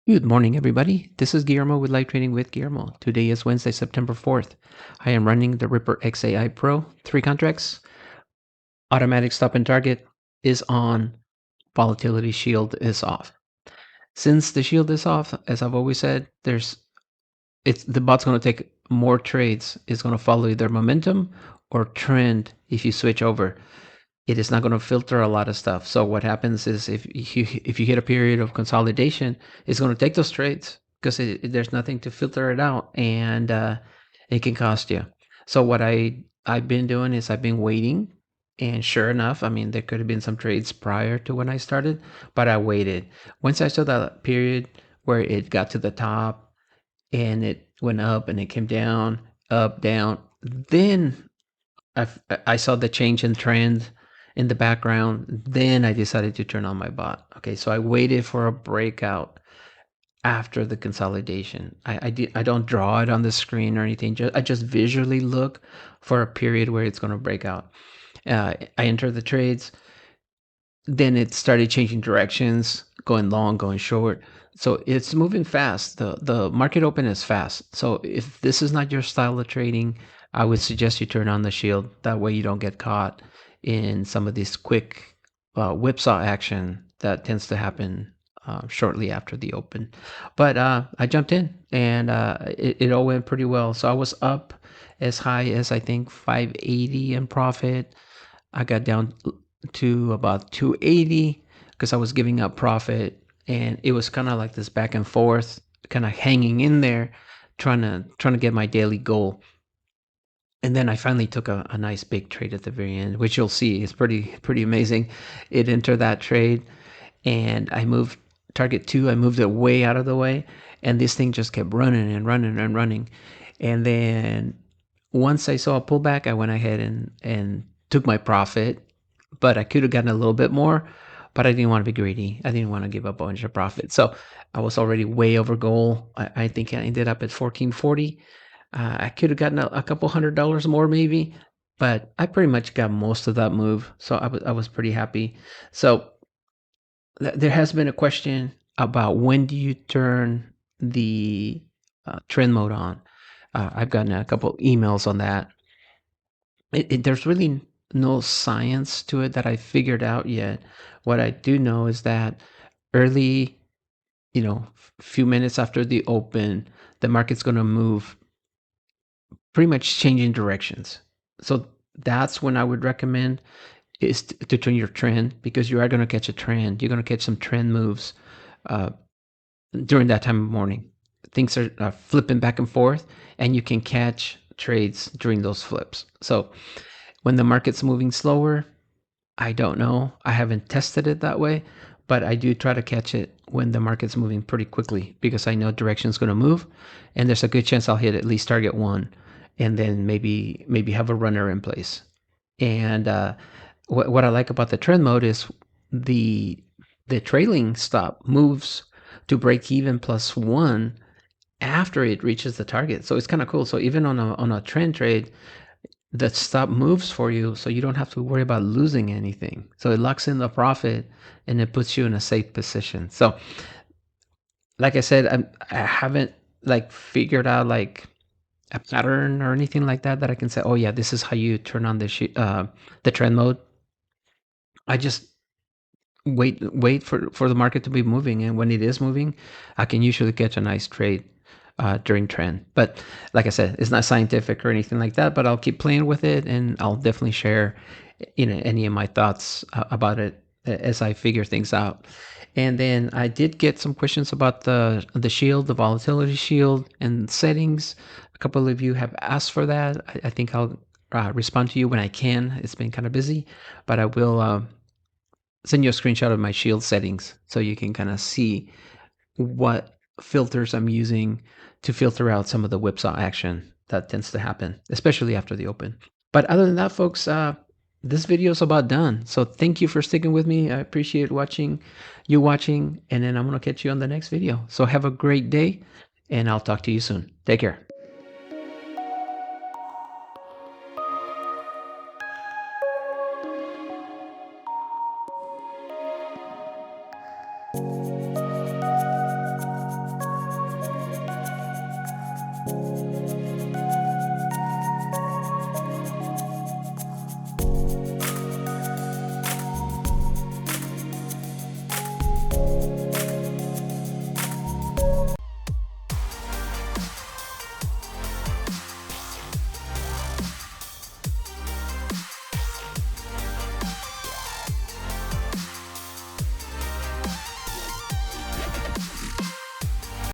Good morning, everybody. This is Guillermo with Live Trading with Guillermo. Today is Wednesday, September 4th. I am running the Ripper XAI Pro 3 contracts. Automatic stop and target is on. Volatility shield is off. Since the shield is off, as I've always said, the bot's going to take more trades. It's going to follow either momentum or trend if you switch over. It is not going to filter a lot of stuff. So what happens is if you hit a period of consolidation, it's going to take those trades because there's nothing to filter it out, and it can cost you. So what I've been doing is I've been waiting, and sure enough, I mean there could have been some trades prior to when I started, but I waited. Once I saw that period where it got to the top and it went up and it came down, up, down, then I saw the change in trend in the background. Then I decided to turn on my bot. Okay, so I waited for a breakout after the consolidation. I don't draw it on the screen or anything. I just visually look for a period where it's going to break out. I enter the trades. Then it started changing directions, going long, going short. So it's moving fast. The market open is fast. So if this is not your style of trading, I would suggest you turn on the shield. That way you don't get caught in some of this quick whipsaw action that tends to happen shortly after the open. But I jumped in, and it all went pretty well. So I was up as high as I think 580 in profit. I got down to about 280 because I was giving up profit, and it was kind of like this back and forth, kind of hanging in there, trying to get my daily goal. And then I finally took a nice big trade at the very end, which you'll see is pretty amazing. It entered that trade, and I moved target 2. I moved it way out of the way, and this thing just kept running and running and running. And then once I saw a pullback, I went ahead and took my profit, but I could have gotten a little bit more, but I didn't want to be greedy. I didn't want to give up a bunch of profit. So I was already way over goal. I think I ended up at 1440. I could have gotten a couple $100 more maybe, but I pretty much got most of that move. So I was pretty happy. So there has been a question about when do you turn the trend mode on. I've gotten a couple emails on that. There's really no science to it that I figured out yet. What I do know is that early, few minutes after the open, the market's going to move, pretty much changing directions. So that's when I would recommend is to turn your trend, because you are going to catch a trend. You're going to catch some trend moves uh, during that time of morning. Things are flipping back and forth, and you can catch trades during those flips. So when the market's moving slower, I don't know. I haven't tested it that way, but I do try to catch it when the market's moving pretty quickly, because I know direction's going to move, and there's a good chance I'll hit at least target 1, and then maybe have a runner in place. And what I like about the trend mode is the trailing stop moves to break even +1 after it reaches the target. So it's kind of cool. So even on a trend trade, the stop moves for you, so you don't have to worry about losing anything. So it locks in the profit, and it puts you in a safe position. So like I said, I haven't figured out a pattern or anything like that I can say, oh yeah, this is how you turn on the trend mode. I just wait for the market to be moving, and when it is moving, I can usually catch a nice trade during trend. But like I said, it's not scientific or anything like that, but I'll keep playing with it, and I'll definitely share any of my thoughts about it as I figure things out. And then I did get some questions about the shield, the volatility shield, and settings. A couple of you have asked for that. I think I'll respond to you when I can. It's been kind of busy, but I will send you a screenshot of my shield settings so you can kind of see what filters I'm using to filter out some of the whipsaw action that tends to happen, especially after the open. But other than that, folks, this video is about done. So thank you for sticking with me. I appreciate you watching, and then I'm going to catch you on the next video. So have a great day, and I'll talk to you soon. Take care.